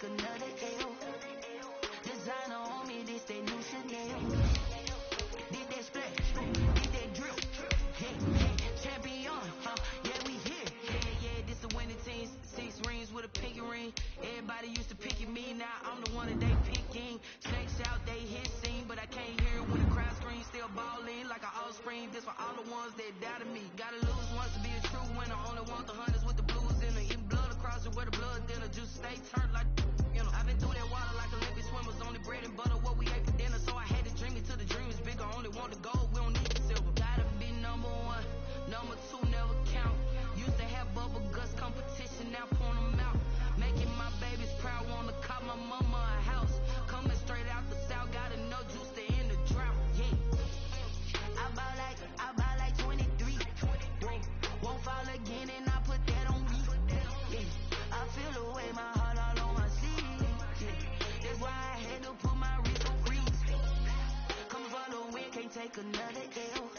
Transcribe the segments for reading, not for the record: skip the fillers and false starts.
another L. Designer on me, this they new Chanel. Did that splash, did that drip. Hey, champion, yeah, we here. Yeah, this a winning team. 6 rings with a pinky ring. Everybody used to pick at me, now I'm the one that they picking. Snakes out, they hit scene, but I can't hear it when the crowd screams. Still ballin' like an offspring. This for all the ones that doubted me. Gotta lose once to be a true winner. Only want the hunters with the blues in her. Eating blood across it where the blood dinner. Juice stay turned like, you know. I've been through that water like Olympic swimmers. Only bread and butter, what we ate for dinner. So I had to dream it till the dream is bigger. Only want the gold, we don't need the silver. Gotta be number 1, number 2 never count. Used to have bubble guts competition, now point them out. Making my babies proud, wanna cop my mama a house. Coming straight out the south, gotta know juice to end the drought. Yeah, I buy like 23. Won't fall again, and I put that on me. Yeah, I feel the way, my heart all on my sleeve. Yeah, that's why I had to put my wrist on freeze. Come for the win, can't take another L.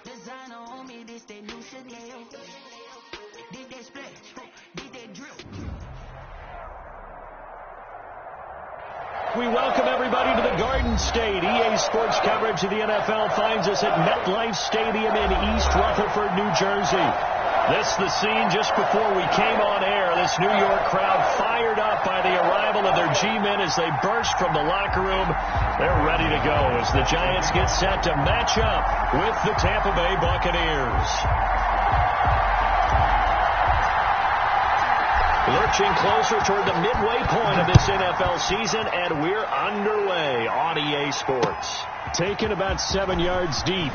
Designer on me, this that new Chanel. Did that splash, did that drip. We welcome everybody to the Garden State. EA Sports coverage of the NFL finds us at MetLife Stadium in East Rutherford, New Jersey. This is the scene just before we came on air. This New York crowd fired up by the arrival of their G-men as they burst from the locker room. They're ready to go as the Giants get set to match up with the Tampa Bay Buccaneers. Lurching closer toward the midway point of this NFL season, and we're underway on EA Sports. Taken about 7 yards deep.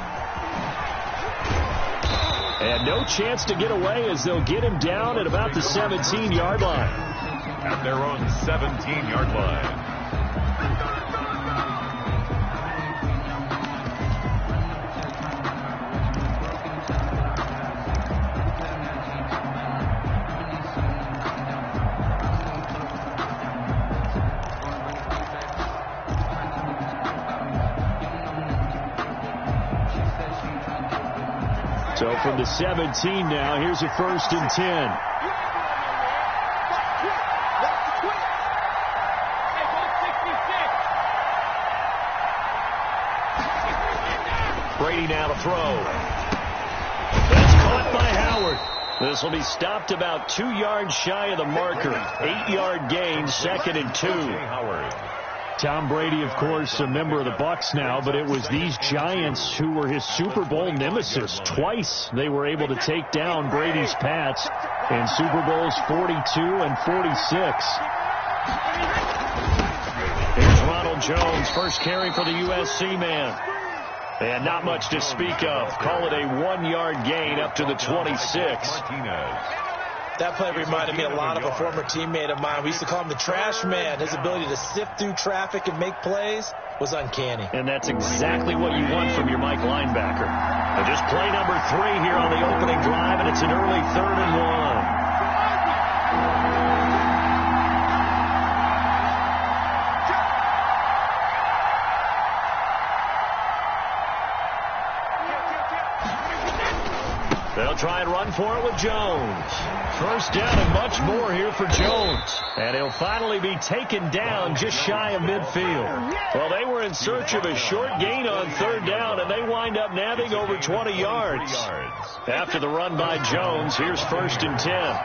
And no chance to get away as they'll get him down at about the 17-yard line. At their own 17-yard line. So from the 17 now, here's a 1st and 10. Brady now to throw. That's caught by Howard. This will be stopped about 2 yards shy of the marker. 8-yard gain, 2nd and 2. Howard. Tom Brady, of course, a member of the Bucs now, but it was these Giants who were his Super Bowl nemesis. Twice they were able to take down Brady's Pats in Super Bowls 42 and 46. Here's Ronald Jones, first carry for the USC man. And not much to speak of. Call it a 1-yard gain up to the 26. That play reminded me a lot of a former teammate of mine. We used to call him the trash man. His ability to sift through traffic and make plays was uncanny. And that's exactly what you want from your Mike linebacker. And just play number 3 here on the opening drive, and it's an early 3rd and 1. They'll try and run for it with Jones. First down and much more here for Jones. And he'll finally be taken down just shy of midfield. Well, they were in search of a short gain on 3rd down, and they wind up nabbing over 20 yards. After the run by Jones, here's 1st and 10.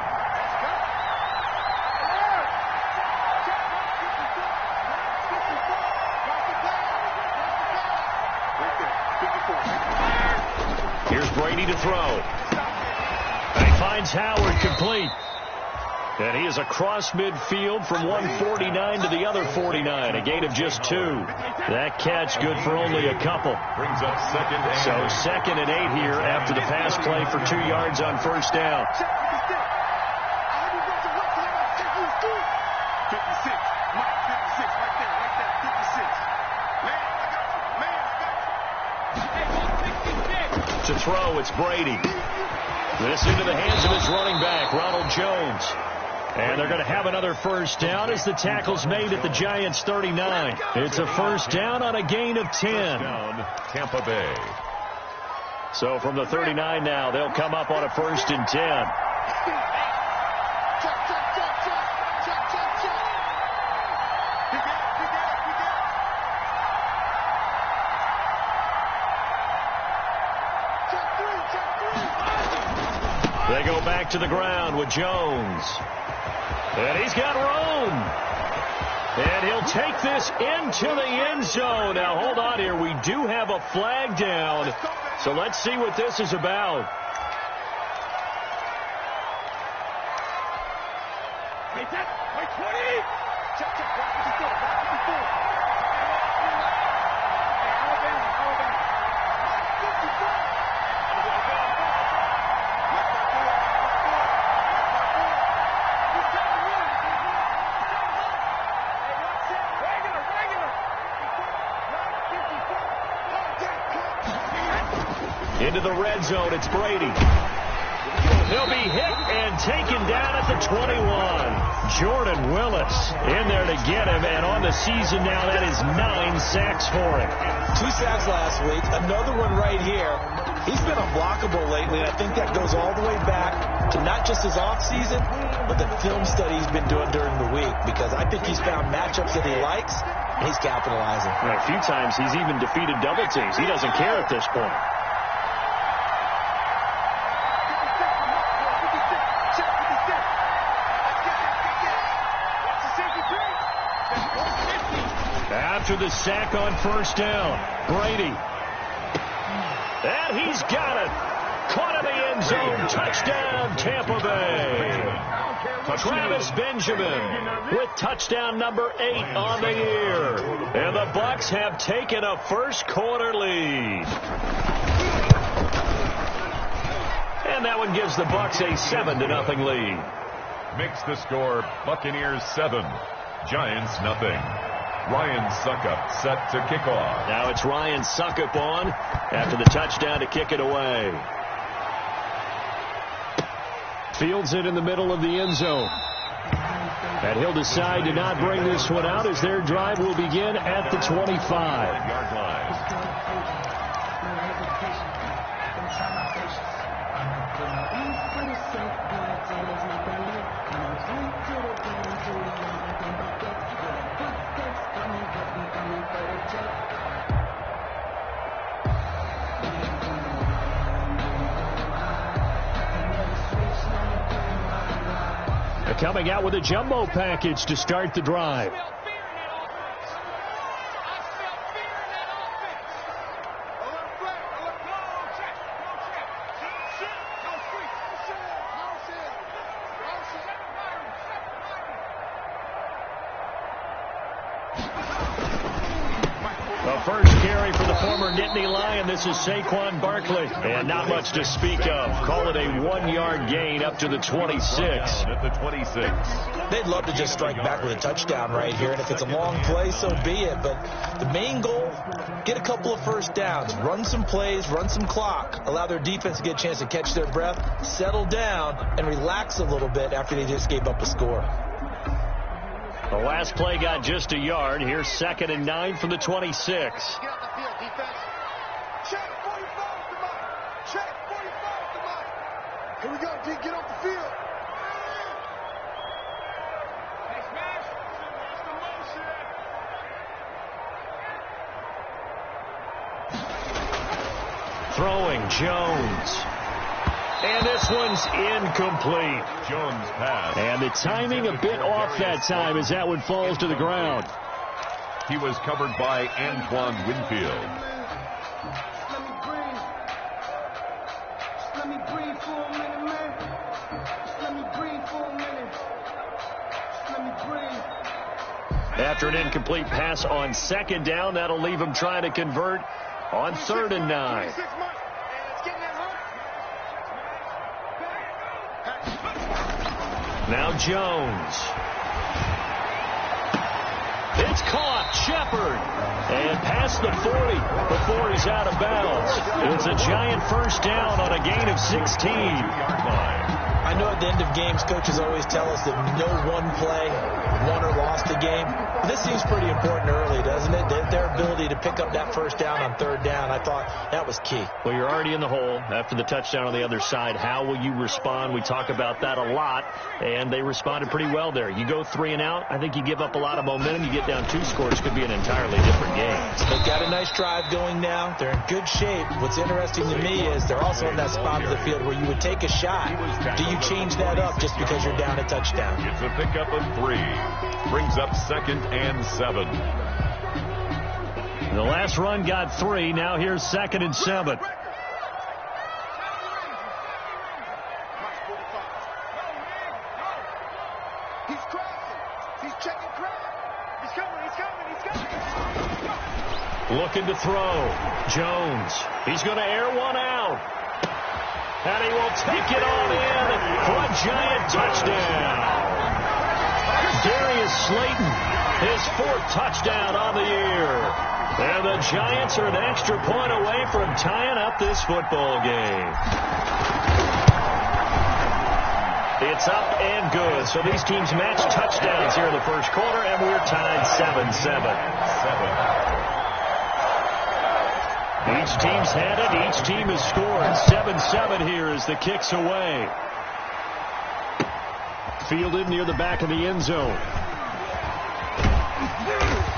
Here's Brady to throw. And he finds Howard complete. And he is across midfield from 149 to the other 49. A gain of just 2. That catch good for only a couple. Brings up 2nd and 8. So 2nd and 8 here after the pass play for 2 yards on 1st down. To throw, it's Brady. This into the hands of his running back, Ronald Jones. And they're going to have another 1st down as the tackle's made at the Giants' 39. It's a 1st down on a gain of 10. Down, Tampa Bay. So from the 39 now, they'll come up on a 1st and 10. They go back to the ground with Jones. And he's got room. And he'll take this into the end zone. Now, hold on here. We do have a flag down. So let's see what this is about. Into the red zone, it's Brady. He'll be hit and taken down at the 21. Jordan Willis in there to get him, and on the season now, that is 9 sacks for him. 2 sacks last week, another one right here. He's been unblockable lately, and I think that goes all the way back to not just his offseason, but the film study he's been doing during the week, because I think he's found matchups that he likes, and he's capitalizing. A few times he's even defeated double teams. He doesn't care at this point. After the sack on first down, Brady. And he's got it. Caught in the end zone. Touchdown, Tampa Bay. Travis Benjamin with touchdown number 8 on the year. And the Bucs have taken a first quarter lead. And that one gives the Bucs a 7-0 lead. Makes the score Buccaneers 7, Giants nothing. Ryan Suckup set to kick off. Now it's Ryan Suckup on after the touchdown to kick it away. Fields it in the middle of the end zone. And he'll decide to not bring this one out as their drive will begin at the 25-yard line. Coming out with a jumbo package to start the drive. The first carry for the former Nittany Lion. This is Saquon Barkley. And not much to speak of. Call it a 1-yard gain up to the 26. At the 26. They'd love to just strike back with a touchdown right here. And if it's a long play, so be it. But the main goal, get a couple of first downs. Run some plays, run some clock. Allow their defense to get a chance to catch their breath, settle down, and relax a little bit after they just gave up a score. The last play got just a yard. Here's 2nd and 9 from the 26. Get off the field, defense. Check 45 to Mike. Check 45 to Mike. Here we go, D. Get off the field. Hey, Smash. That's the motion. Throwing Jones. And this one's incomplete. Jones pass. And the timing a bit off that time as that one falls to the ground. He was covered by Antoine Winfield. Let me breathe. Just let me breathe for a minute, man. Just let me breathe for a minute. Just let me breathe. After an incomplete pass on 2nd down, that'll leave him trying to convert on 3rd and 9. Now Jones. It's caught. Shepard. And past the 40 before he's out of bounds. It's a giant first down on a gain of 16. I know at the end of games, coaches always tell us that no one play won or lost the game. But this seems pretty important early, doesn't it? Their ability to pick up that first down on third down, I thought that was key. Well, you're already in the hole after the touchdown on the other side. How will you respond? We talk about that a lot, and they responded pretty well there. You go 3 and out, I think you give up a lot of momentum. You get down 2 scores, could be an entirely different game. They've got a nice drive going now. They're in good shape. What's interesting to me is they're also in that spot of the field where you would take a shot. Do you change that up just because you're down a touchdown? It's a pickup of 3. Brings up 2nd and 7. The last run got 3. Now here's 2nd and 7. He's crossing. He's checking crowd. He's coming. Looking to throw. Jones. He's going to air one out. And he will take it on in for a Giant touchdown. Darius Slayton, his 4th touchdown on the year. And the Giants are an extra point away from tying up this football game. It's up and good. So these teams match touchdowns here in the first quarter, and we're tied 7-7. Each team's had it. Each team has scored. 7-7 here as the kick's away. Fielded near the back of the end zone.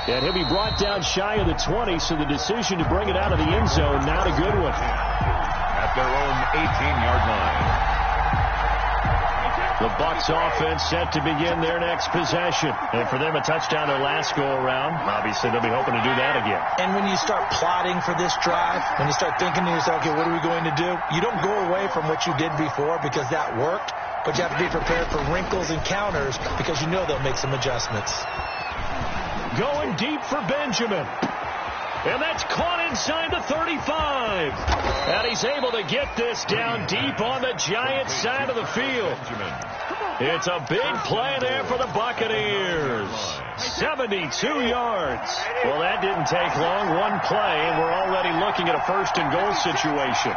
And he'll be brought down shy of the 20, so the decision to bring it out of the end zone, not a good one. At their own 18-yard line. The Bucs offense set to begin their next possession. And for them, a touchdown their last go-around. Obviously, they'll be hoping to do that again. And when you start plotting for this drive, when you start thinking to yourself, okay, what are we going to do? You don't go away from what you did before because that worked, but you have to be prepared for wrinkles and counters because you know they'll make some adjustments. Going deep for Benjamin. And that's caught inside the 35. And he's able to get this down deep on the Giants side of the field. It's a big play there for the Buccaneers. 72 yards. Well, that didn't take long. One play, and we're already looking at a 1st and goal situation.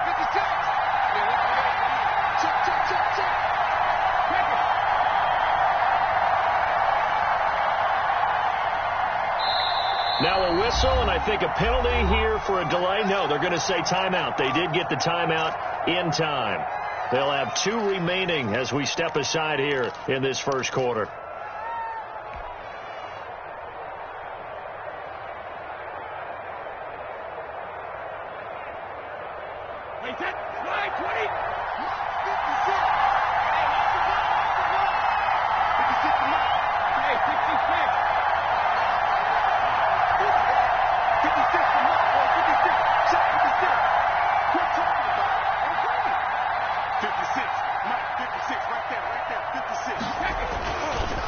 Now a whistle, and I think a penalty here for a delay. No, they're going to say timeout. They did get the timeout in time. They'll have 2 remaining as we step aside here in this first quarter.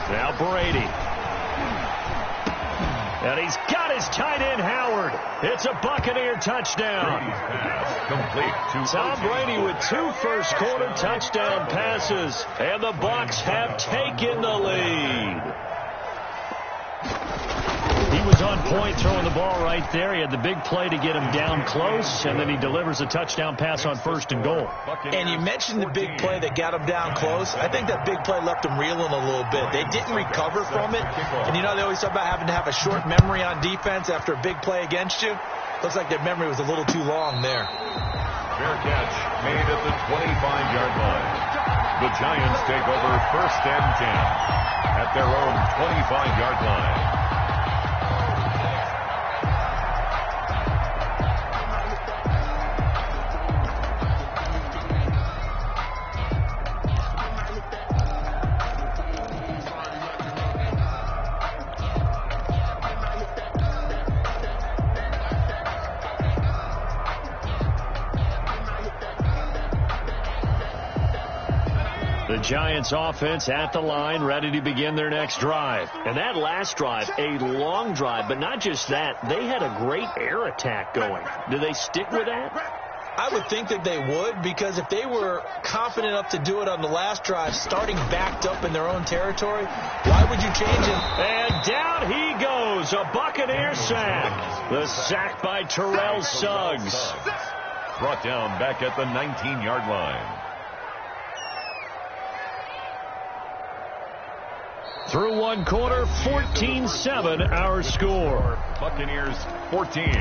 Now Brady. And he's got his tight end, Howard. It's a Buccaneer touchdown. Tom Brady with 2 first-quarter touchdown passes. And the Bucs have taken the lead. He was on point throwing the ball right there. He had the big play to get him down close, and then he delivers a touchdown pass on 1st and goal. And you mentioned the big play that got him down close. I think that big play left him reeling a little bit. They didn't recover from it. And, you know, they always talk about having to have a short memory on defense after a big play against you. Looks like their memory was a little too long there. Fair catch made at the 25-yard line. The Giants take over 1st and 10 at their own 25-yard line. The Giants offense at the line, ready to begin their next drive. And that last drive, a long drive, but not just that. They had a great air attack going. Do they stick with that? I would think that they would, because if they were confident enough to do it on the last drive, starting backed up in their own territory, why would you change it? And down he goes, a Buccaneer sack. The sack by Terrell Suggs. Brought down back at the 19-yard line. Through one quarter, 14-7 our score. Buccaneers 14,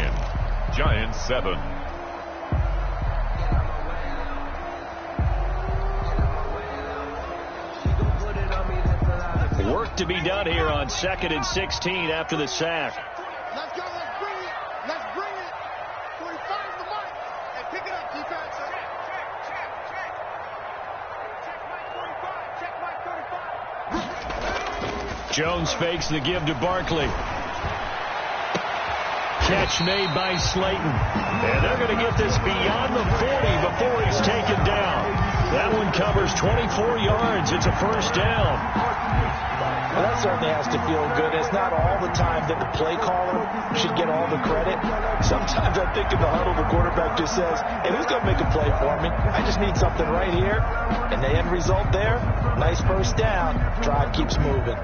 Giants 7. Work to be done here on 2nd and 16 after the sack. Let's go, let's bring it. Let's bring it. 45 the mark. And pick it up, defense. Check my 45. Jones fakes the give to Barkley. Catch made by Slayton. And they're going to get this beyond the 40 before he's taken down. That one covers 24 yards. It's a first down. Well, that certainly has to feel good. It's not all the time that the play caller should get all the credit. Sometimes I think in the huddle, the quarterback just says, hey, who's going to make a play for me? I just need something right here. And the end result there, nice first down. Drive keeps moving.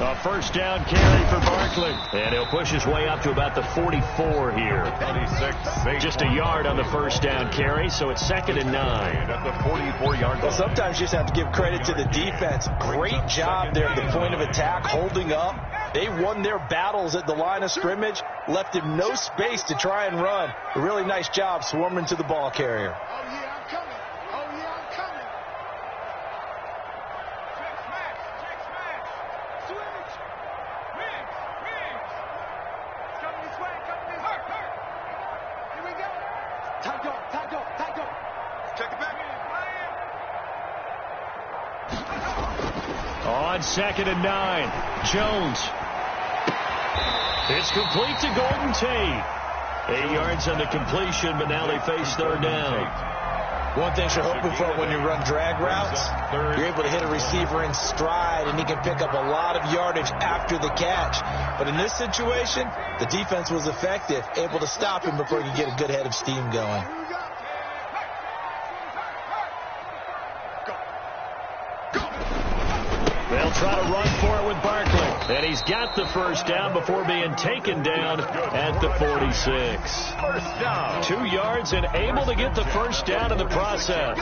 A first down carry for Barkley. And he'll push his way up to about the 44 here. 26. Just a yard on the first down carry, so it's 2nd and 9. At the 44-yard line. Well, sometimes you just have to give credit to the defense. Great job there at the point of attack, holding up. They won their battles at the line of scrimmage, left him no space to try and run. A really nice job swarming to the ball carrier. Oh, yeah, I'm coming. Oh, yeah, I'm coming. Check smash. Check smash. Switch. Wings. Wings. It's coming this way. Coming this way. Hurt. Here we go. Tight go. Tight go. Tight go. Check it back. On 2nd and 9, Jones. It's complete to Golden Tate. 8 yards on the completion, but now they face third down. One thing you're hoping for when you run drag routes, you're able to hit a receiver in stride, and he can pick up a lot of yardage after the catch. But in this situation, the defense was effective, able to stop him before he could get a good head of steam going. They'll try to run for it with Barkley. And he's got the first down before being taken down at the 46. First down. 2 yards and able to get the first down in the process.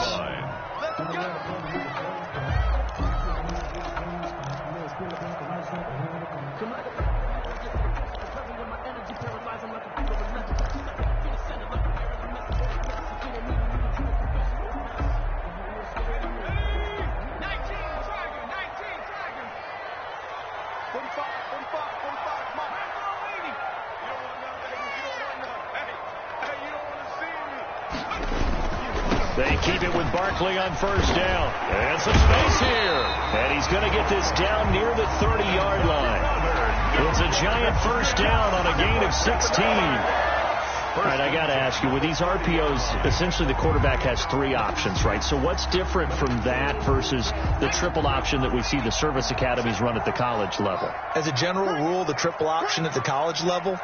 They keep it with Barkley on first down. And some space here. And he's going to get this down near the 30-yard line. It's a giant first down on a gain of 16. All right, I got to ask you, with these RPOs, essentially the quarterback has 3 options, right? So what's different from that versus the triple option that we see the service academies run at the college level? As a general rule, the triple option at the college level,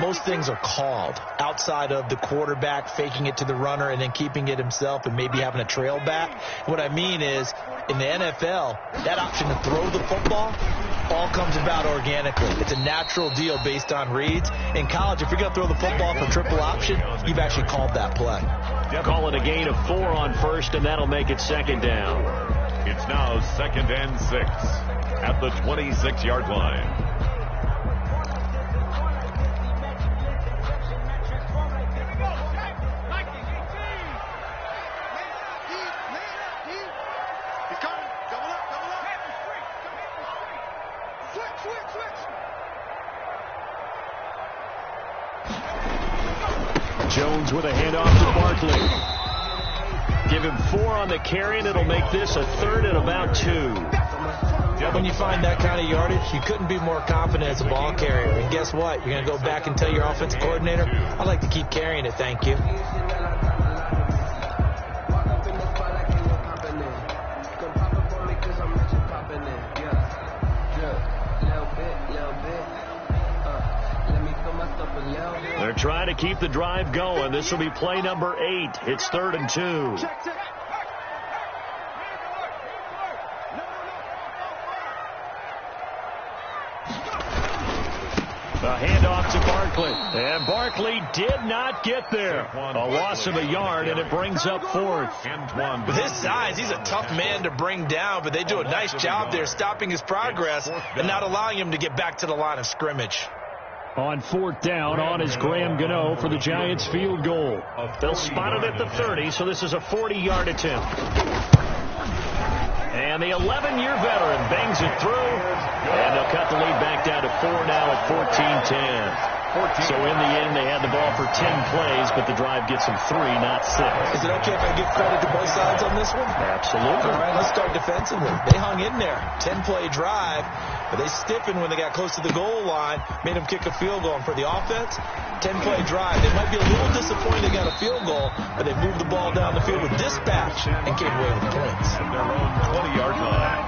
most things are called outside of the quarterback faking it to the runner and then keeping it himself and maybe having a trail back. What I mean is, in the NFL, that option to throw the football all comes about organically. It's a natural deal based on reads. In college, if you're going to throw the football for triple option, you've actually called that play. Call it a gain of 4 on first, and that'll make it 2nd down. It's now 2nd and 6 at the 26-yard line. Jones with a handoff to Barkley. Give him 4 on the carry, and it'll make this a 3rd and about 2. When you find that kind of yardage, you couldn't be more confident as a ball carrier. And guess what? You're going to go back and tell your offensive coordinator, I'd like to keep carrying it, thank you. They're trying to keep the drive going. This will be play number 8. It's 3rd and 2. A handoff to Barkley. And Barkley did not get there. A loss of a yard, and it brings up fourth. With his size, he's a tough man to bring down, but they do a nice job there stopping his progress and not allowing him to get back to the line of scrimmage. On fourth down, on is Graham Gano for the Giants field goal. They'll spot it at the 30, so this is a 40-yard attempt. And the 11-year veteran bangs it through, and they'll cut the lead back down to 4 now at 14-10. So in the end, they had the ball for 10 plays, but the drive gets them 3, not 6. Is it okay if I give credit to both sides on this one? Absolutely. All right, let's start defensively. They hung in there. 10-play drive, but they stiffened when they got close to the goal line, made them kick a field goal. And for the offense, 10-play drive. They might be a little disappointed they got a field goal, but they moved the ball down the field with dispatch and came away with points. At their own 20-yard line.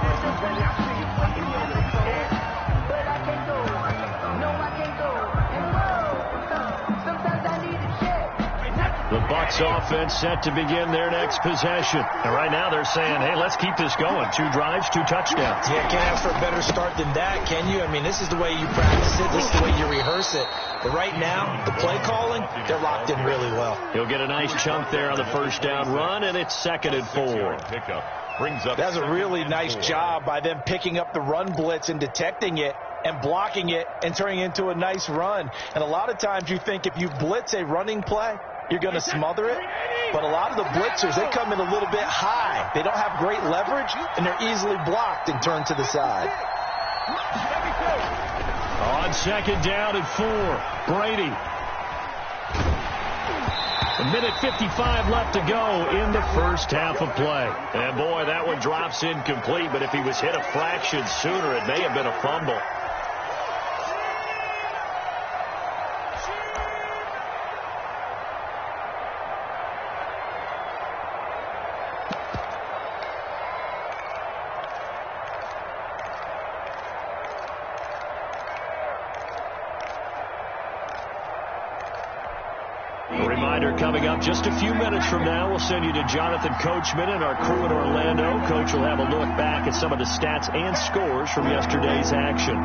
The Bucs offense set to begin their next possession. And right now they're saying, hey, let's keep this going. 2 drives, 2 touchdowns. Yeah, can't ask for a better start than that, can you? I mean, this is the way you practice it. This is the way you rehearse it. But right now, the play calling, they're locked in really well. He'll get a nice chunk there on the first down run, and it's 2nd and 4. That's a really nice job by them picking up the run blitz and detecting it and blocking it and turning it into a nice run. And a lot of times you think if you blitz a running play, you're going to smother it. But a lot of the blitzers, they come in a little bit high. They don't have great leverage, and they're easily blocked and turned to the side. On 2nd down and 4, Brady. A minute 55 left to go in the first half of play. And boy, that one drops incomplete, but if he was hit a fraction sooner, it may have been a fumble. Coming up just a few minutes from now, we'll send you to Jonathan Coachman and our crew in Orlando. Coach will have a look back at some of the stats and scores from yesterday's action.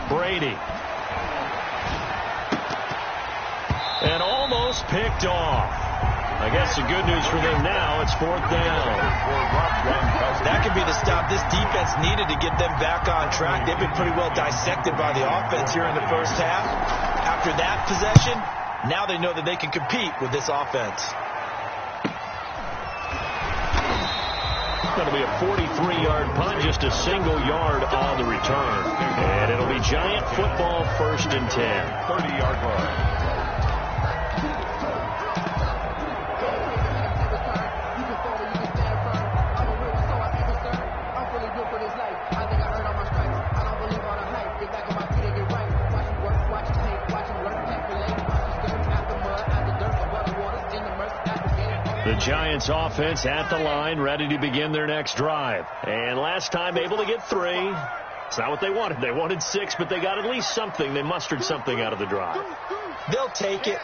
Brady. And almost picked off. I guess the good news for them now, it's 4th down. That could be the stop this defense needed to get them back on track. They've been pretty well dissected by the offense here in the first half. After that possession, now they know that they can compete with this offense. It's going to be a 43-yard punt, just a single yard on the return. And it'll be Giant football 1st and 10. 30-yard line. The Giants offense at the line, ready to begin their next drive. And last time able to get 3. It's not what they wanted. They wanted 6, but they got at least something. They mustered something out of the drive. They'll take it.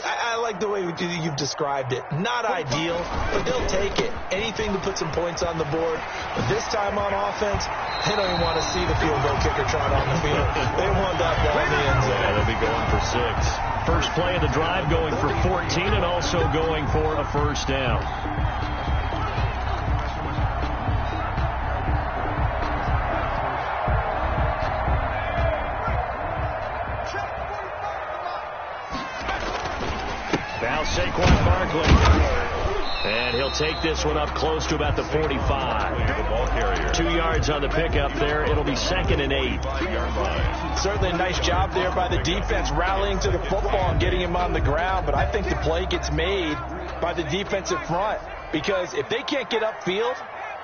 I like the way you've described it. Not ideal, but they'll take it. Anything to put some points on the board. But this time on offense, they don't even want to see the field goal kicker trot on the field. They want that ball in the end zone. Yeah, they'll be going for 6. First play of the drive going for 14 and also going for a first down. Now Saquon Barkley. And he'll take this one up close to about the 45. 2 yards on the pickup there. It'll be 2nd and 8. Certainly a nice job there by the defense rallying to the football and getting him on the ground. But I think the play gets made by the defensive front. Because if they can't get upfield,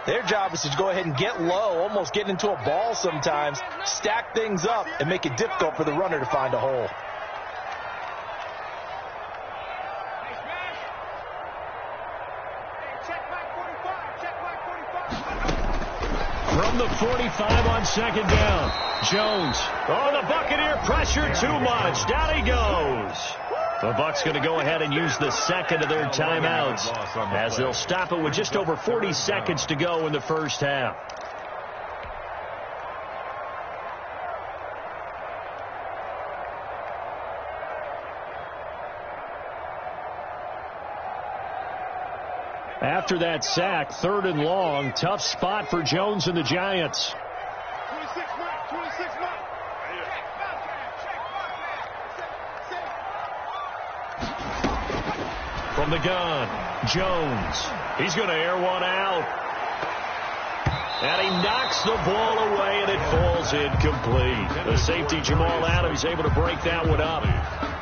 their job is to go ahead and get low, almost get into a ball sometimes, stack things up, and make it difficult for the runner to find a hole. From the 45 on 2nd down. Jones. Oh, the Buccaneer pressure too much. Down he goes. The Bucs going to go ahead and use the second of their timeouts as they'll stop it with just over 40 seconds to go in the first half. After that sack, 3rd and long, tough spot for Jones and the Giants. 26 From the gun, Jones. He's going to air one out. And he knocks the ball away, and it falls incomplete. The safety, Jamal Adams, able to break that one up.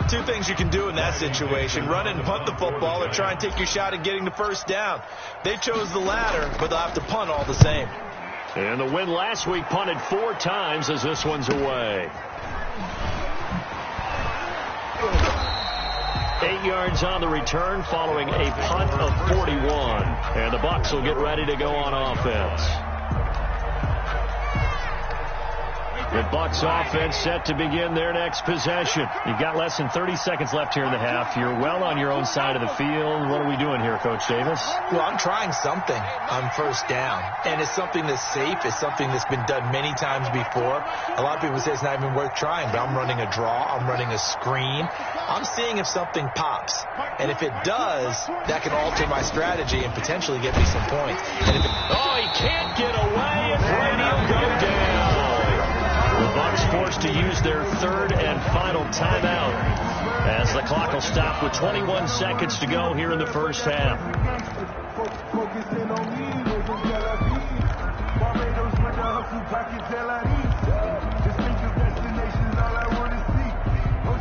Two things you can do in that situation: run and punt the football, or try and take your shot at getting the first down. They chose the latter, but they'll have to punt all the same. And the win last week punted 4 times as this one's away. 8 yards on the return following a punt of 41. And the Bucs will get ready to go on offense. The Bucs offense set to begin their next possession. You've got less than 30 seconds left here in the half. You're well on your own side of the field. What are we doing here, Coach Davis? Well, I'm trying something on first down. And it's something that's safe. It's something that's been done many times before. A lot of people say it's not even worth trying, but I'm running a draw. I'm running a screen. I'm seeing if something pops. And if it does, that can alter my strategy and potentially get me some points. And if it... Oh, he can't get away, and Brady will go down. The Bucs forced to use their 3rd and final timeout as the clock will stop with 21 seconds to go here in the first half.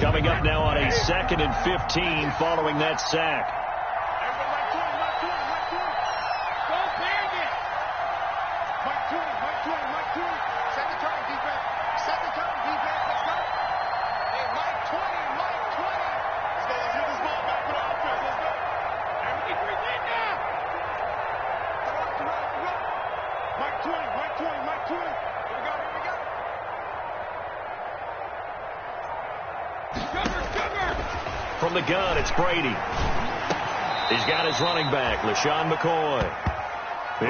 Coming up now on a 2nd and 15 following that sack. From the gun, it's Brady. He's got his running back, LaShawn McCoy.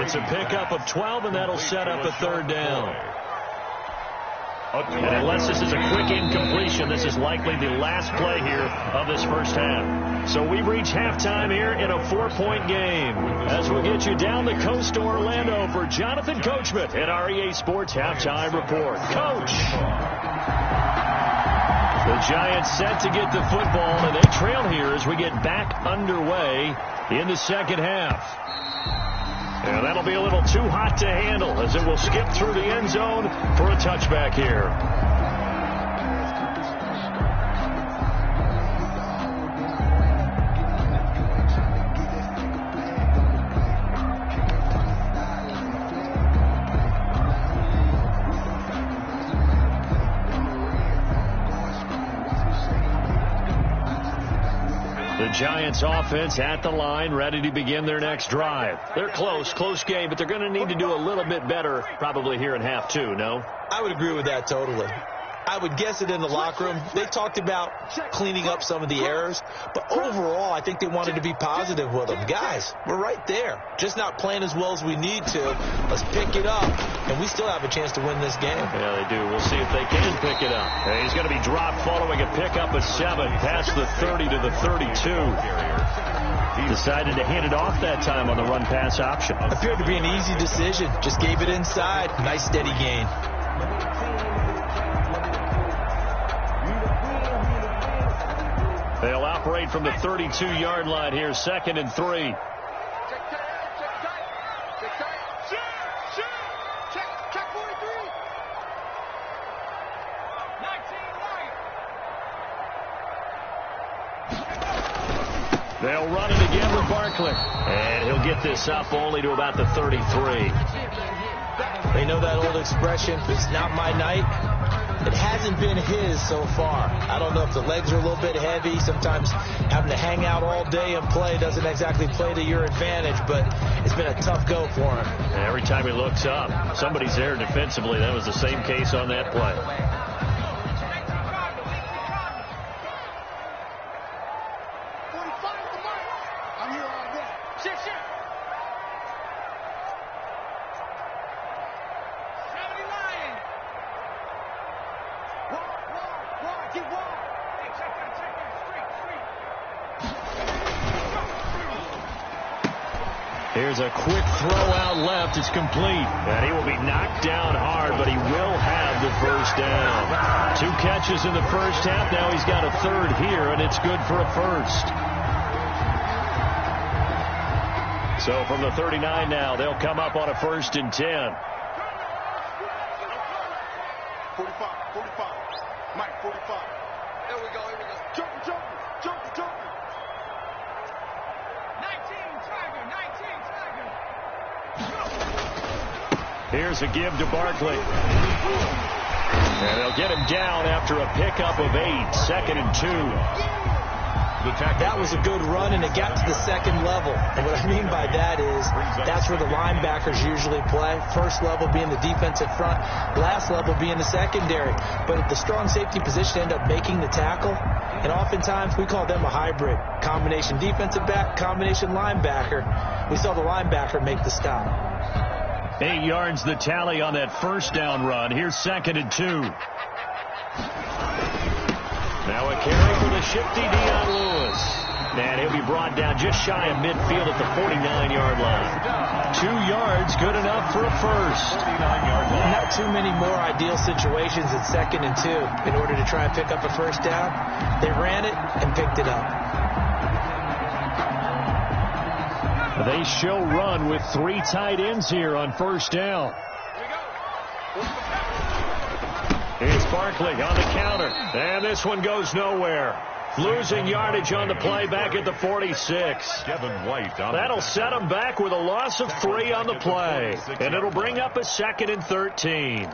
It's a pickup of 12, and that'll set up a 3rd down. And unless this is a quick incompletion, this is likely the last play here of this first half. So we reach halftime here in a 4-point game. As we'll get you down the coast to Orlando for Jonathan Coachman at our EA Sports Halftime Report. Coach! The Giants set to get the football, and they trail here as we get back underway in the second half. And that'll be a little too hot to handle as it will skip through the end zone for a touchback here. The Giants offense at the line, ready to begin their next drive. They're close game, but they're going to need to do a little bit better probably here in half 2, no? I would agree with that totally. I would guess it in the locker room. They talked about cleaning up some of the errors, but overall, I think they wanted to be positive with them. Guys, we're right there. Just not playing as well as we need to. Let's pick it up, and we still have a chance to win this game. Yeah, they do. We'll see if they can pick it up. And he's going to be dropped following a pickup of 7 past the 30 to the 32. He decided to hand it off that time on the run-pass option. Appeared to be an easy decision. Just gave it inside. Nice, steady gain. They'll operate from the 32-yard line here, 2nd and 3. Check 43. 19 right. They'll run it again with Barkley. And he'll get this up only to about the 33. They know that old expression, it's not my night. It hasn't been his so far. I don't know if the legs are a little bit heavy. Sometimes having to hang out all day and play doesn't exactly play to your advantage, but it's been a tough go for him. Every time he looks up, somebody's there defensively. That was the same case on that play. I'm here all day. Shift, shift. 70 Lion. Wide, get wide. Hey, check that, straight. Here's a quick throw out left. It's complete. And he will be knocked down hard, but he will have the first down. 2 catches in the first half. Now he's got a third here, and it's good for a first. So from the 39 now, they'll come up on a 1st and 10. 45. Mike, 45. Here we go. Jumping. 19 Tiger. Here's a give to Barkley. And they'll get him down after a pickup of 8. 2nd and 2. That was a good run, and it got to the second level. And what I mean by that is that's where the linebackers usually play. First level being the defensive front, last level being the secondary. But the strong safety position ended up making the tackle, and oftentimes we call them a hybrid. Combination defensive back, combination linebacker. We saw the linebacker make the stop. 8 yards the tally on that first down run. Here's 2nd and 2. Now a carry for the shifty Dion Lewis. And he'll be brought down just shy of midfield at the 49-yard line. 2 yards, good enough for a first. 49-yard line. Not too many more ideal situations at 2nd and 2 in order to try and pick up a first down. They ran it and picked it up. They show run with 3 tight ends here on first down. It's Barkley on the counter. And this one goes nowhere. Losing yardage on the play back at the 46. Kevin White. That'll set him back with a loss of 3 on the play. And it'll bring up a 2nd and 13.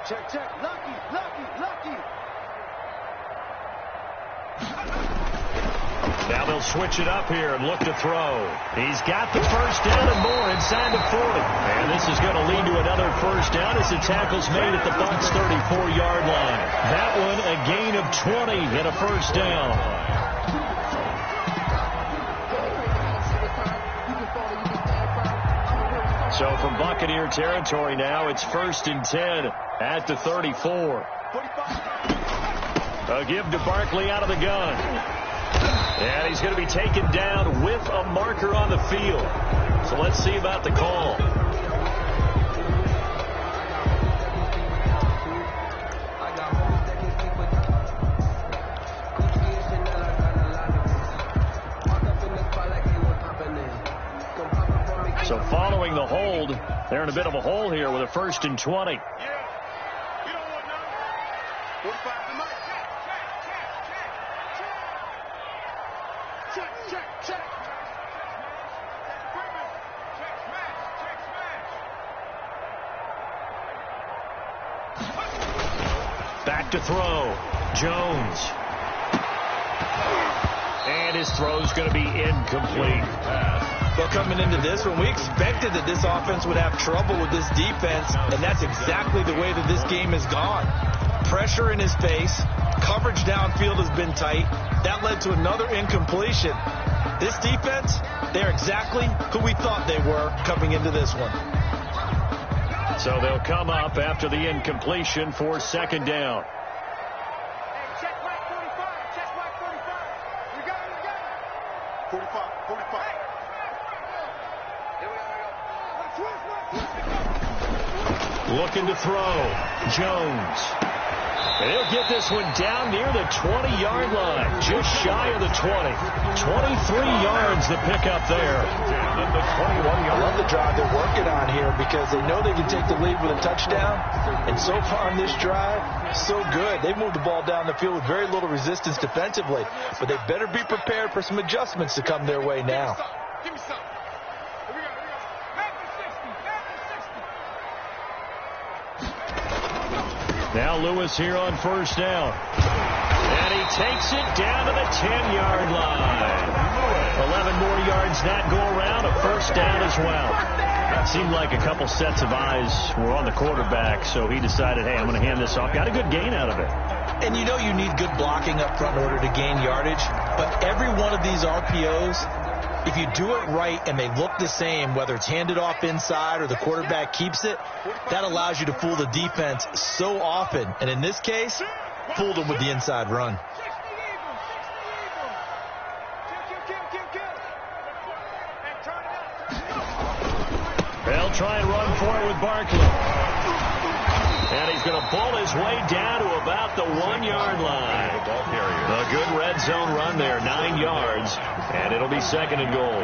Check. Lucky. Now they'll switch it up here and look to throw. He's got the first down and more inside the 40. And this is going to lead to another first down as the tackle's made at the Bucs' 34-yard line. That one a gain of 20 and a first down. So from Buccaneer territory now, it's 1st and 10 at the 34. A give to Barkley out of the gun. And he's going to be taken down with a marker on the field. So let's see about the call. So following the hold, they're in a bit of a hole here with a 1st and 20. You don't want none. 45 to Mike. Check. Back to throw. Jones. And his throw's going to be incomplete. Well, coming into this one, we expected that this offense would have trouble with this defense, and that's exactly the way that this game has gone. Pressure in his face. Coverage downfield has been tight. That led to another incompletion. This defense, they're exactly who we thought they were coming into this one. So they'll come up after the incompletion for 2nd down. Check Mike 45. We got it. 45. Looking to throw. Jones. And he'll get this one down near the 20-yard line, just shy of the 20. 23 yards to pick up there. I love the drive they're working on here because they know they can take the lead with a touchdown. And so far in this drive, so good. They've moved the ball down the field with very little resistance defensively. But they better be prepared for some adjustments to come their way now. Give me some. Here we go. Now Lewis here on first down. And he takes it down to the 10-yard line. 11 more yards that go around, a first down as well. It seemed like a couple sets of eyes were on the quarterback, so he decided, hey, I'm going to hand this off. Got a good gain out of it. And you know you need good blocking up front in order to gain yardage, but every one of these RPOs, if you do it right and they look the same, whether it's handed off inside or the quarterback keeps it, that allows you to fool the defense so often. And in this case, fooled them with the inside run. They'll try and run for it with Barkley. And he's going to pull his way down to about the 1-yard line. A good red zone run there, 9 yards. And it'll be second and goal.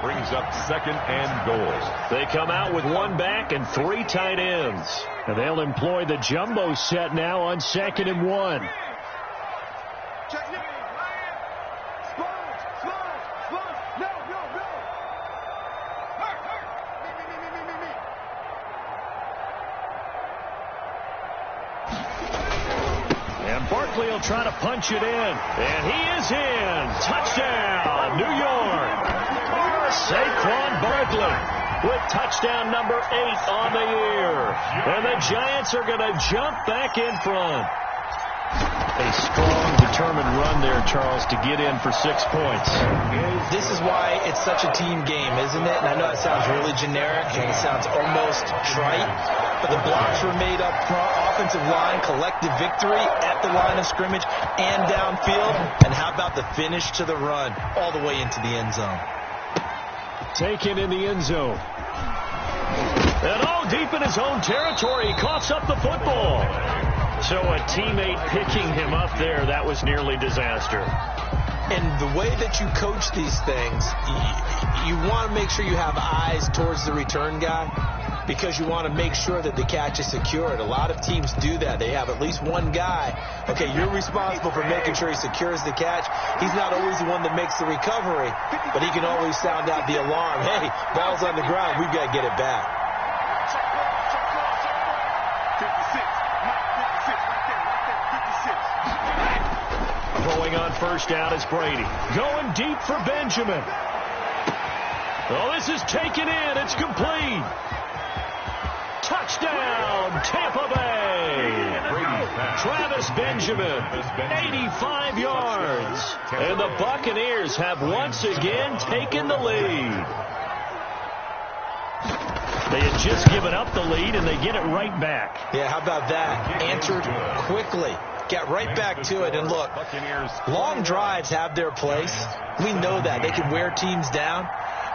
Brings up second and goal. They come out with 1 back and 3 tight ends. And they'll employ the jumbo set now on second and 1. Barkley will try to punch it in. And he is in. Touchdown, New York. Saquon Barkley with touchdown number 8 on the year. And the Giants are going to jump back in front. A strong, determined run there, Charles, to get in for 6 points. This is why it's such a team game, isn't it? And I know it sounds really generic and it sounds almost trite, but the blocks were made up front, offensive line, collective victory at the line of scrimmage and downfield. And how about the finish to the run all the way into the end zone? Taken in the end zone. And deep in his own territory, he coughs up the football. So a teammate picking him up there, that was nearly disaster. And the way that you coach these things, you want to make sure you have eyes towards the return guy because you want to make sure that the catch is secured. A lot of teams do that. They have at least one guy. Okay, you're responsible for making sure he secures the catch. He's not always the one that makes the recovery, but he can always sound out the alarm. Hey, ball's on the ground. We've got to get it back. Going on first down is Brady. Going deep for Benjamin. Oh, this is taken in. It's complete. Touchdown, Tampa Bay. Travis Benjamin, 85 yards. And the Buccaneers have once again taken the lead. They had just given up the lead, and they get it right back. Yeah, how about that? Answered quickly. Get right back to it. And look, long drives have their place. We know that. They can wear teams down.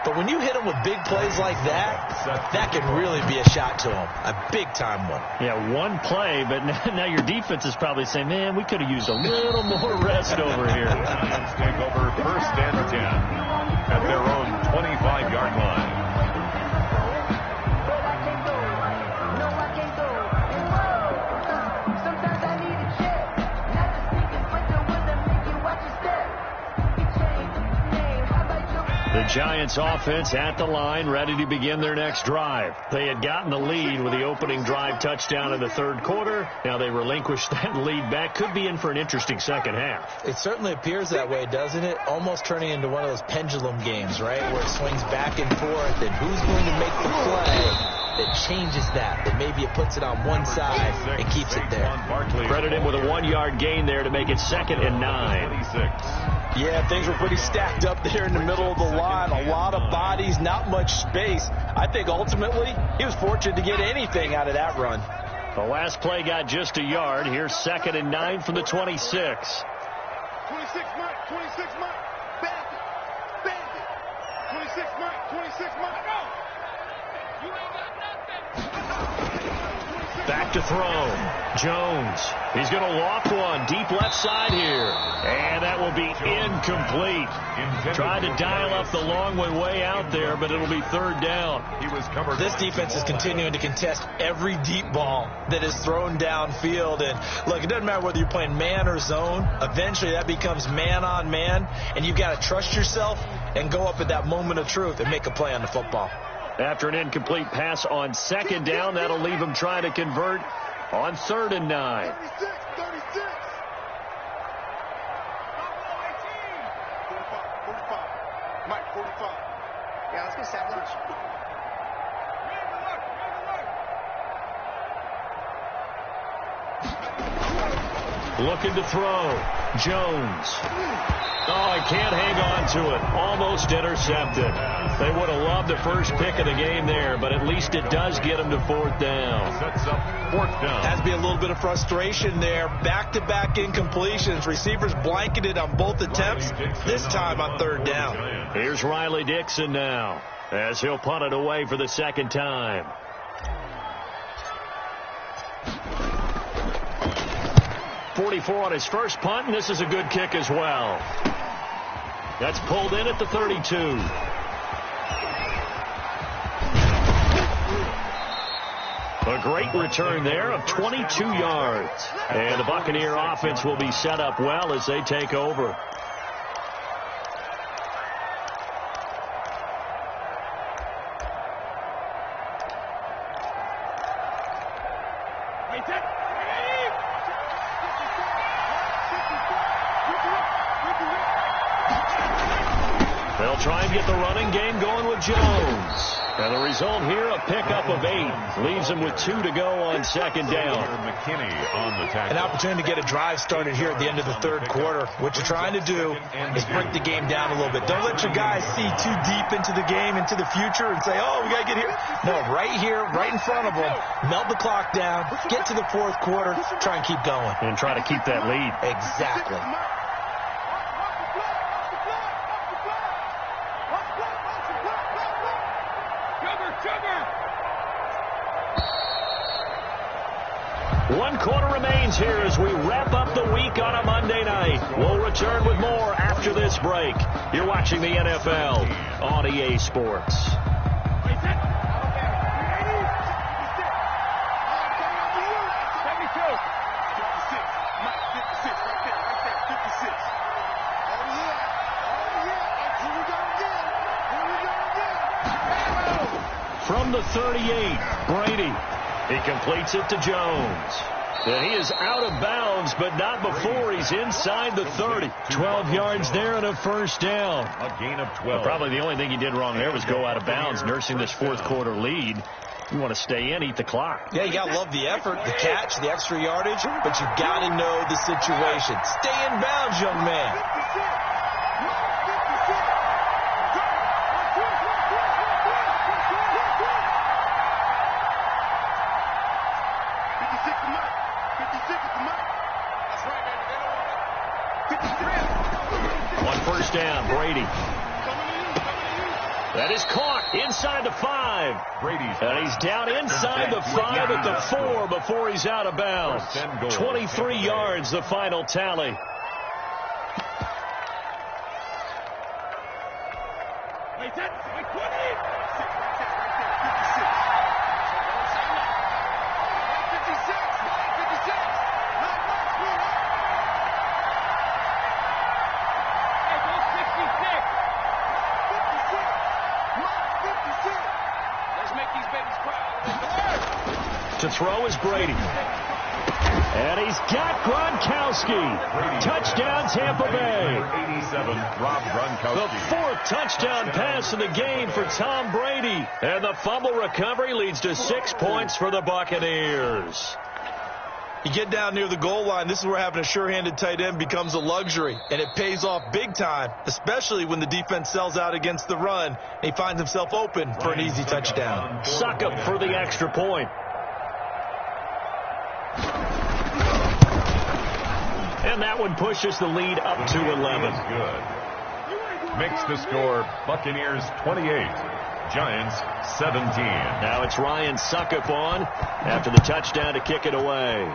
But when you hit them with big plays like that, that can really be a shot to them. A big-time one. Yeah, one play, but now your defense is probably saying, man, we could have used a little more rest over here. Lions take over first and 10 at their own 25-yard line. The Giants offense at the line, ready to begin their next drive. They had gotten the lead with the opening drive touchdown in the third quarter. Now they relinquished that lead back. Could be in for an interesting second half. It certainly appears that way, doesn't it? Almost turning into one of those pendulum games, right, where it swings back and forth. And who's going to make the play that changes that maybe it puts it on one side and keeps it there? Credit him with a 1-yard gain there to make it 2nd and 9. Yeah, things were pretty stacked up there in the middle of the line. A lot of bodies, not much space. I think ultimately he was fortunate to get anything out of that run. The last play got just a yard. Here's 2nd and 9 from the 26. 26 Mike, 26 Mike, bandit, 26 Mike, 26 Mike, go! You ain't got nothing. Back to throw. Jones. He's going to loft one deep left side here. And that will be incomplete. Tried to dial up the long way out there, but it'll be third down. He was covered. This defense is continuing to contest every deep ball that is thrown downfield. And look, it doesn't matter whether you're playing man or zone. Eventually that becomes man on man. And you've got to trust yourself and go up at that moment of truth and make a play on the football. After an incomplete pass on 2nd down, that'll leave him trying to convert On 3rd and 9. 36. 45. Mike, 45. Yeah, let's go sat lunch. Looking to throw. Jones. Oh, he can't hang on to it. Almost intercepted. They would have loved the first pick of the game there, but at least it does get him to 4th down. Sets up 4th down. Has to be a little bit of frustration there. Back-to-back incompletions. Receivers blanketed on both attempts, this time on 3rd down. Here's Riley Dixon now, as he'll punt it away for the 2nd time. .44 on his first punt, and this is a good kick as well. That's pulled in at the 32. A great return there of 22 yards. And the Buccaneer offense will be set up well as they take over. They'll try and get the running game going with Jones. And the result here, a pickup of 8. Leaves him with 2 to go on 2nd down. McKinney on the tackle. An opportunity to get a drive started here at the end of the 3rd quarter. What you're trying to do is break the game down a little bit. Don't let your guys see too deep into the game, into the future, and say, oh, we got to get here. No, right here, right in front of them, melt the clock down, get to the 4th quarter, try and keep going. And try to keep that lead. Exactly. One quarter remains here as we wrap up the week on a Monday night. We'll return with more after this break. You're watching the NFL on EA Sports. From the 38, Brady. He completes it to Jones. And he is out of bounds, but not before he's inside the 30. 12 yards there and a 1st down. A gain of 12. Well, probably the only thing he did wrong there was go out of bounds, nursing this 4th quarter lead. You want to stay in, eat the clock. Yeah, you got to love the effort, the catch, the extra yardage, but you got to know the situation. Stay in bounds, young man. On 1st down, Brady. That is caught inside the 5. And he's down inside the 5 at the 4 before he's out of bounds. 23 yards, the final tally. To throw is Brady. And he's got Gronkowski. Touchdown, Tampa Bay. 87, Rob Gronkowski. The 4th touchdown pass of the game for Tom Brady. And the fumble recovery leads to 6 points for the Buccaneers. You get down near the goal line, this is where having a sure-handed tight end becomes a luxury, and it pays off big time, especially when the defense sells out against the run, and he finds himself open for an easy touchdown. Succop for the extra point. And that one pushes the lead up to 11. Good. Makes the score Buccaneers 28, Giants 17. Now it's Ryan Succop on after the touchdown to kick it away.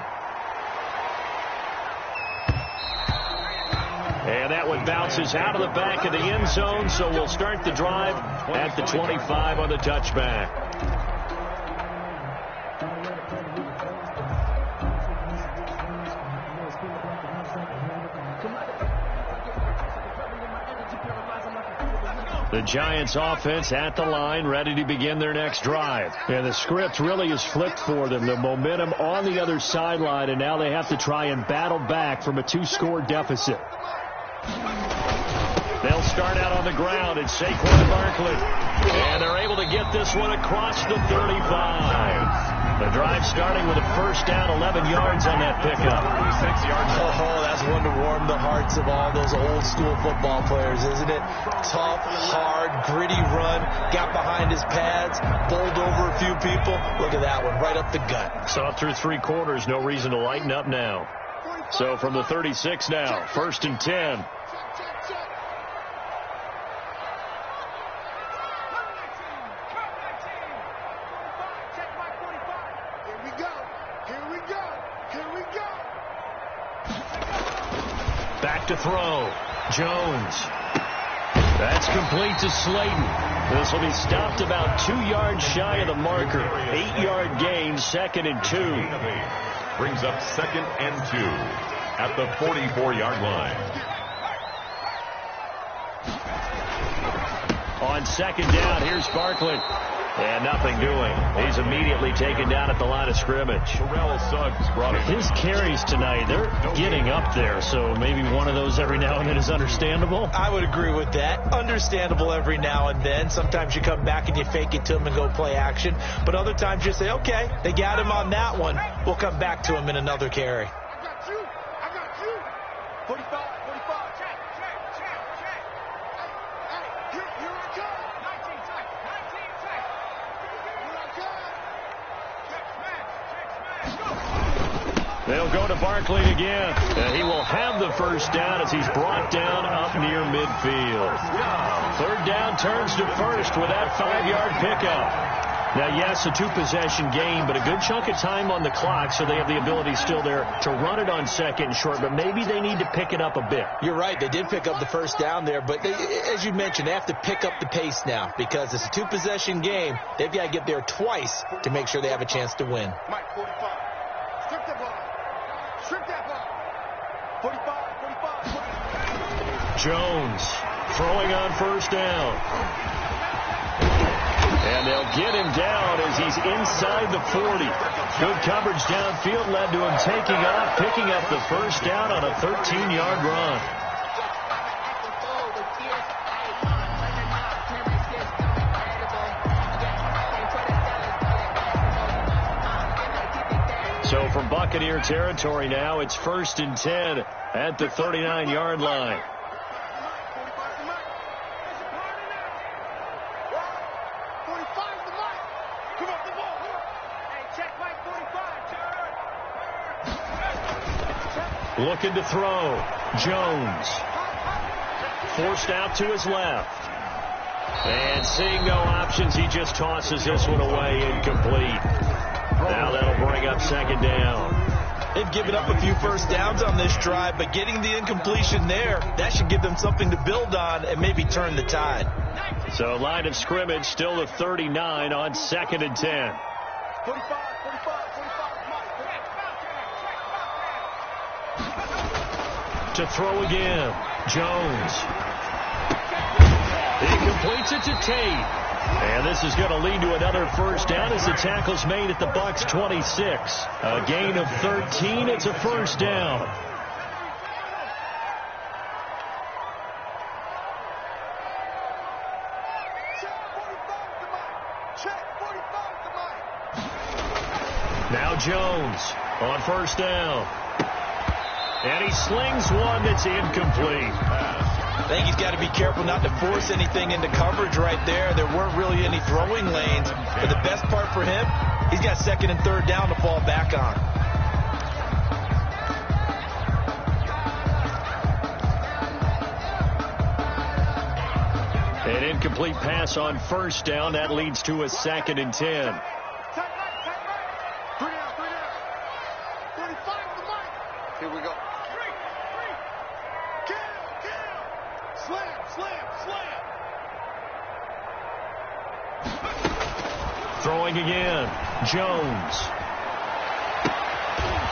And that one bounces out of the back of the end zone, so we'll start the drive at the 25 on the touchback. The Giants offense at the line, ready to begin their next drive. And the script really is flipped for them. The momentum on the other sideline, and now they have to try and battle back from a 2-score deficit. They'll start out on the ground. It's Saquon Barkley. And they're able to get this one across the 35. The drive starting with a first down, 11 yards on that pickup. 6 yards. Oh, that's one to warm the hearts of all those old school football players, isn't it? Tough, hard, gritty run. Got behind his pads, bowled over a few people. Look at that one, right up the gut. Saw through 3 quarters, no reason to lighten up now. So from the 36 now, 1st and 10. Back to throw. Jones. That's complete to Slayton. This will be stopped about 2 yards shy of the marker. 8-yard gain, 2nd and 2. Brings up 2nd and 2 at the 44-yard line. On 2nd down, here's Barkley. And nothing doing. He's immediately taken down at the line of scrimmage. Terrell Suggs brought it. His carries tonight, they're getting up there, so maybe one of those every now and then is understandable. I would agree with that. Understandable every now and then. Sometimes you come back and you fake it to him and go play action. But other times you say, okay, they got him on that one. We'll come back to him in another carry. I got you. 45, 45. Check. Hey, here I come. 19 check. Here I come. Check. They'll go to Barkley again. He will have the first down as he's brought down up near midfield. 3rd down turns to 1st with that 5-yard pickup. Now, yes, a 2-possession game, but a good chunk of time on the clock, so they have the ability still there to run it on 2nd and short, but maybe they need to pick it up a bit. You're right. They did pick up the first down there, but they, as you mentioned, they have to pick up the pace now because it's a 2-possession game. They've got to get there twice to make sure they have a chance to win. Mike, 45. Strip that ball. 45. Jones throwing on 1st down. And they'll get him down as he's inside the 40. Good coverage downfield led to him taking off, picking up the first down on a 13-yard run. So from Buccaneer territory now, it's 1st and 10 at the 39-yard line. Looking to throw. Jones. Forced out to his left. And seeing no options, he just tosses this one away, incomplete. Now that'll bring up 2nd down. They've given up a few first downs on this drive, but getting the incompletion there, that should give them something to build on and maybe turn the tide. So line of scrimmage still the 39 on 2nd and 10. 45. To throw again. Jones. He completes it to Tate. And this is going to lead to another first down as the tackle's made at the Bucs 26. A gain of 13. It's a first down. Now Jones on 1st down. And he slings one that's incomplete. I think he's got to be careful not to force anything into coverage right there. There weren't really any throwing lanes. But the best part for him, he's got 2nd and 3rd down to fall back on. An incomplete pass on 1st down. That leads to a 2nd and 10. Here we go. Slam. Throwing again. Jones.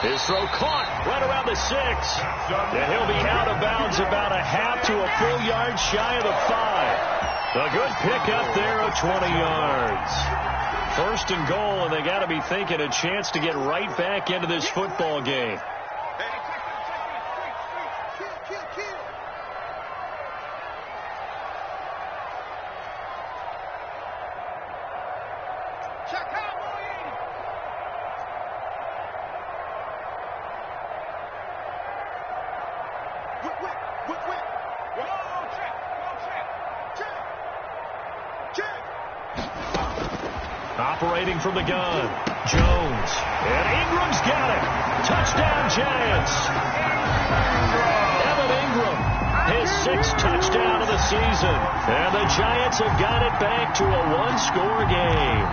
His throw caught right around the 6. And he'll be out of bounds about a half to a full yard shy of the 5. A good pick up there of 20 yards. First and goal, and they got to be thinking a chance to get right back into this football game. Operating from the gun, Jones. And Ingram's got it. Touchdown, Giants. Evan Ingram, his 6th touchdown of the season. And the Giants have got it back to a one-score game.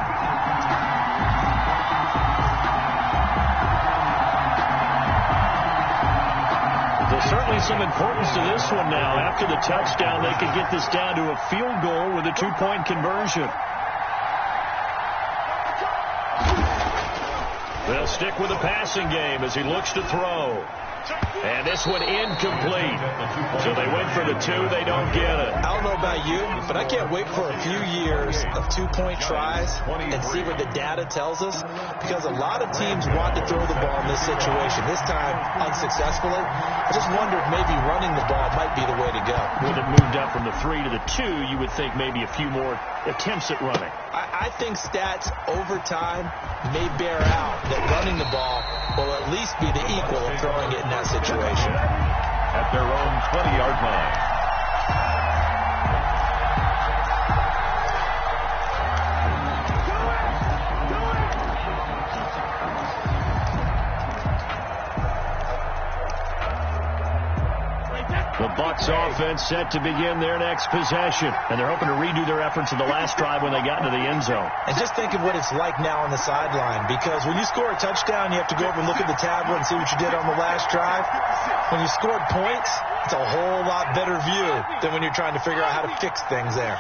There's certainly some importance to this one now. After the touchdown, they could get this down to a field goal with a 2-point conversion. They'll stick with the passing game as he looks to throw. And this one incomplete. So they went for the 2. They don't get it. I don't know about you, but I can't wait for a few years of 2-point tries and see what the data tells us, because a lot of teams want to throw the ball in this situation. This time, unsuccessfully. I just wondered maybe running the ball might be the way to go. With it moved up from the 3 to the 2, you would think maybe a few more attempts at running. I think stats over time may bear out that running the ball will at least be the equal of throwing it in that situation. At their own 20-yard line. The Bucs offense set to begin their next possession. And they're hoping to redo their efforts in the last drive when they got into the end zone. And just think of what it's like now on the sideline, because when you score a touchdown, you have to go over and look at the tablet and see what you did on the last drive. When you scored points, it's a whole lot better view than when you're trying to figure out how to fix things there.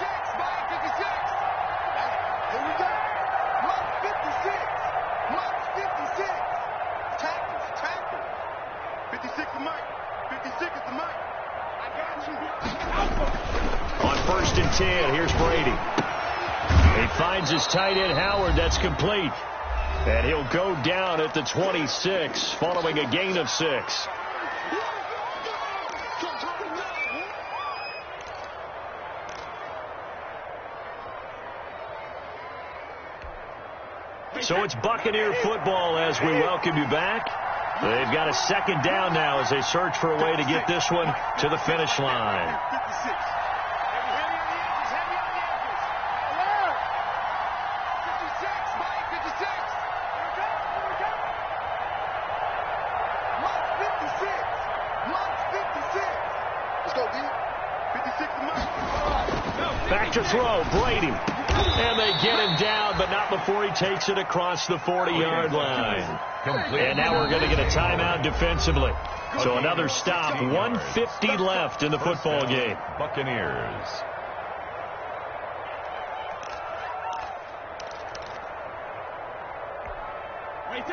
On 1st and 10, here's Brady. He finds his tight end, Howard. That's complete. And he'll go down at the 26, following a gain of 6. So it's Buccaneer football as we welcome you back. They've got a 2nd down now as they search for a way to get this one to the finish line. Back to throw, Brady. And they get him down, but not before he takes it across the 40-yard line. And now we're going to get a timeout defensively. So another stop, 1:50 left in the football game. Buccaneers.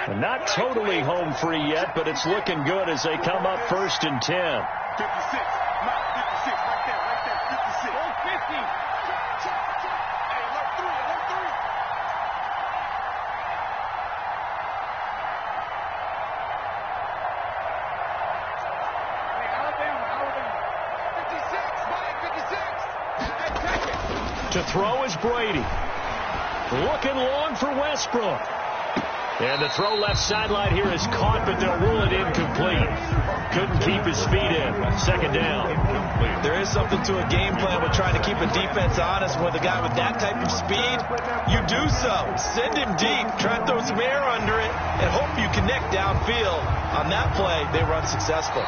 And not totally home free yet, but it's looking good as they come up 1st and 10. 56. Mike, 56. Right there. 56. 50. Hey, alert 3. Hey, Alabama. 56. Mike, 56. Hey, take it. To throw is Brady. Looking long for Westbrook. And the throw left sideline here is caught, but they'll rule it incomplete. Couldn't keep his feet in. 2nd down. There is something to a game plan with trying to keep a defense honest. With a guy with that type of speed, you do so. Send him deep. Try and throw some air under it and hope you connect downfield. On that play, they were unsuccessful.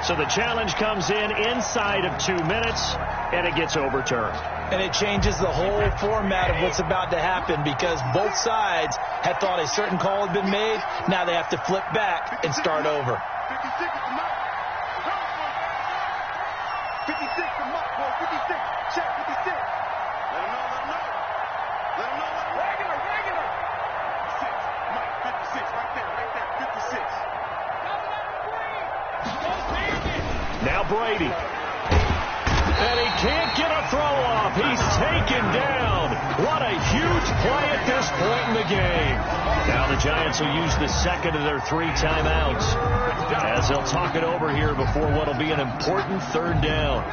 So the challenge comes in inside of 2 minutes, and it gets overturned. And it changes the whole format of what's about to happen, because both sides had thought a certain call had been made. Now they have to flip back and start over. 56 is the mark. 56 the mark, boy. 56. Check 56. Let him know. Regular. 56. Mike, 56. Right there. 56. Brady. And he can't get a throw off. He's taken down. What a huge play at this point in the game. Now the Giants will use the second of their 3 timeouts as they'll talk it over here before what will be an important third down.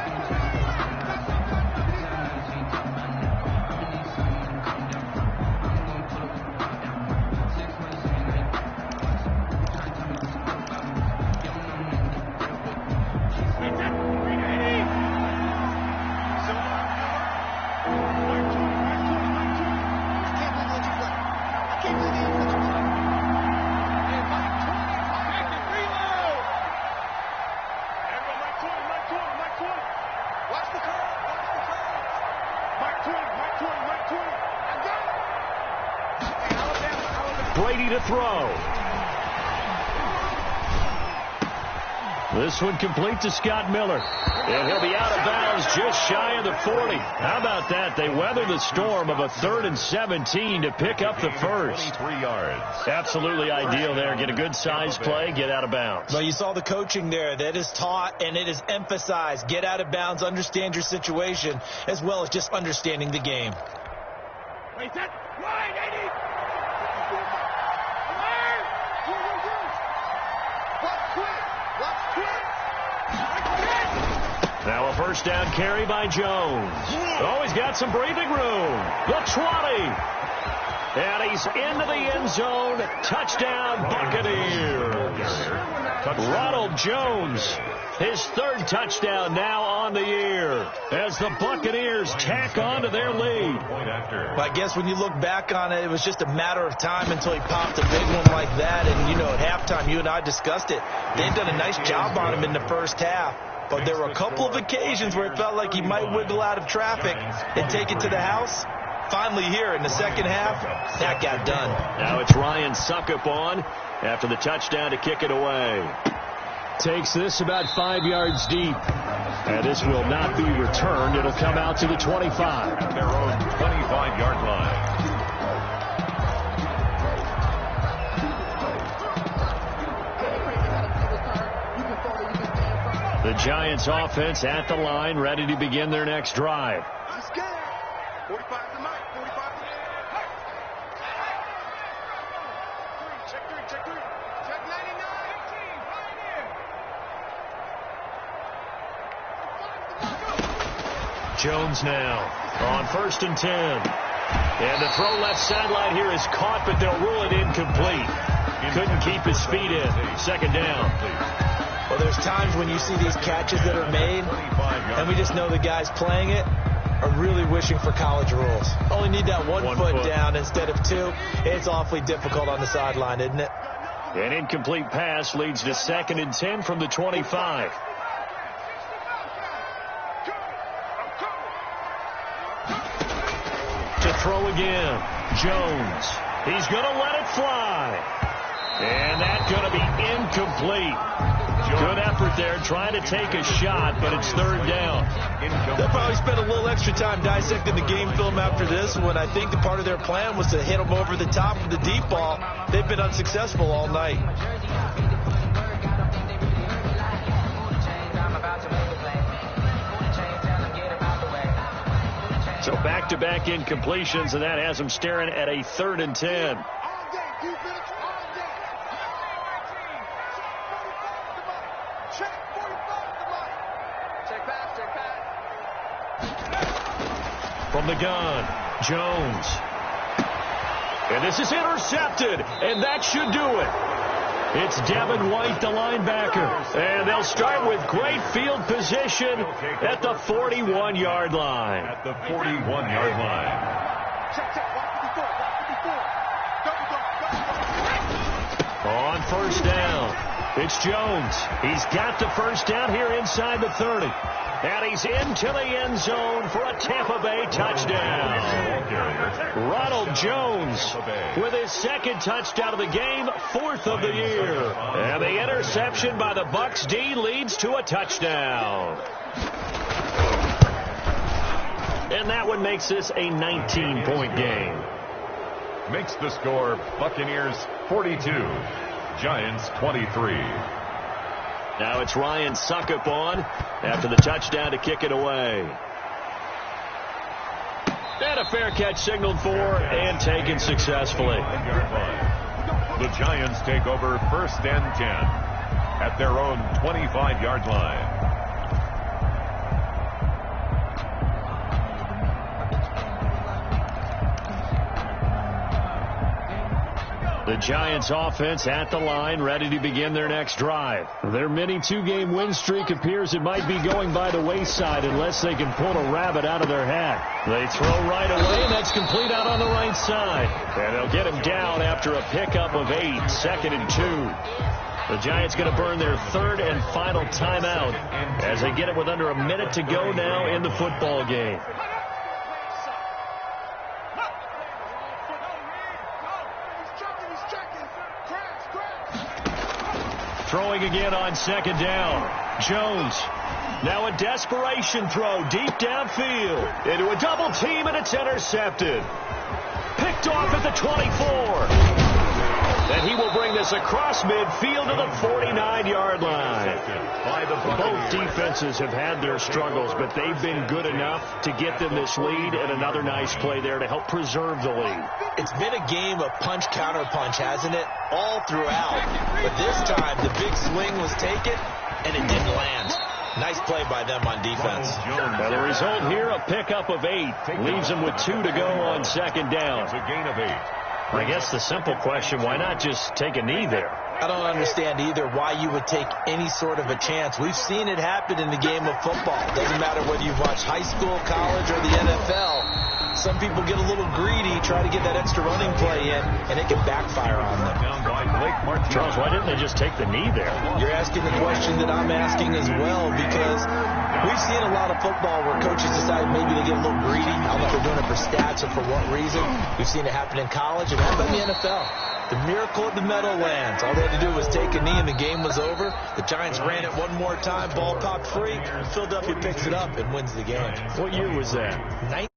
Brady to throw. This one complete to Scott Miller. And he'll be out of bounds just shy of the 40. How about that? They weather the storm of a 3rd and 17 to pick up the first. 23 yards. Absolutely ideal there. Get a good size play, get out of bounds. Well, you saw the coaching there. That is taught and it is emphasized. Get out of bounds, understand your situation, as well as just understanding the game. Wait, that line, 80. Now a first down carry by Jones. Oh, he's got some breathing room. The 20. And he's into the end zone. Touchdown, Buccaneers. Ronald Jones, his 3rd touchdown now on the year as the Buccaneers tack on to their lead. Well, I guess when you look back on it, it was just a matter of time until he popped a big one like that. And, you know, at halftime, you and I discussed it. They've done a nice job on him in the first half. But there were a couple of occasions where it felt like he might wiggle out of traffic and take it to the house. Finally here in the second half, that got done. Now it's Ryan Suckup on after the touchdown to kick it away. Takes this about 5 yards deep. And this will not be returned. It'll come out to the 25. At their own 25-yard line. The Giants offense at the line, ready to begin their next drive. Let's get it. 45 to Mike. 45 to Mike. Check 3. Check 99. 18, right in. Jones now on 1st and 10. And the throw left sideline here is caught, but they'll rule it incomplete. Couldn't keep his feet in. Second down. Well, there's times when you see these catches that are made, and we just know the guys playing it are really wishing for college rules. Only need that one foot down instead of 2. It's awfully difficult on the sideline, isn't it? An incomplete pass leads to 2nd and 10 from the 25. To throw again, Jones. He's going to let it fly. And that's going to be incomplete. Good effort there, trying to take a shot, but it's 3rd down. They'll probably spend a little extra time dissecting the game film after this one. I think the part of their plan was to hit them over the top with the deep ball. They've been unsuccessful all night. So back-to-back incompletions, and that has them staring at a 3rd and 10. From the gun, Jones. And this is intercepted, and that should do it. It's Devin White, the linebacker. And they'll start with great field position at the 41-yard line. At the 41-yard line. On 1st down, it's Jones. He's got the first down here inside the 30. And he's into the end zone for a Tampa Bay touchdown. Ronald Jones with his 2nd touchdown of the game, 4th of the year. And the interception by the Bucs D leads to a touchdown. And that one makes this a 19-point game. Makes the score Buccaneers 42, Giants 23. Now it's Ryan Suckup on after the touchdown to kick it away. And a fair catch signaled for and taken successfully. The Giants take over 1st and 10 at their own 25-yard line. The Giants offense at the line, ready to begin their next drive. Their mini 2-game win streak appears it might be going by the wayside unless they can pull a rabbit out of their hat. They throw right away, and that's complete out on the right side. And they'll get him down after a pickup of 8, 2nd and 2. The Giants going to burn their 3rd and final timeout as they get it with under a minute to go now in the football game. Throwing again on 2nd down. Jones. Now a desperation throw deep downfield. Into a double team, and it's intercepted. Picked off at the 24. And he will bring this across midfield to the 49-yard line. Both defenses have had their struggles, but they've been good enough to get them this lead, and another nice play there to help preserve the lead. It's been a game of punch-counter-punch, hasn't it? All throughout. But this time, the big swing was taken, and it didn't land. Nice play by them on defense. Well, the result here, a pickup of 8. Leaves them with 2 to go on 2nd down. It's a gain of 8. I guess the simple question, why not just take a knee there? I don't understand either why you would take any sort of a chance. We've seen it happen in the game of football. Doesn't matter whether you've watched high school, college, or the NFL. Some people get a little greedy, try to get that extra running play in, and it can backfire on them. Charles, why didn't they just take the knee there? You're asking the question that I'm asking as well, because we've seen a lot of football where coaches decide maybe they get a little greedy. I don't know if they're doing it for stats or for what reason. We've seen it happen in college and happen in the NFL. The miracle of the Meadowlands. All they had to do was take a knee and the game was over. The Giants ran it one more time. Ball popped free. Philadelphia picks it up and wins the game. What year was that?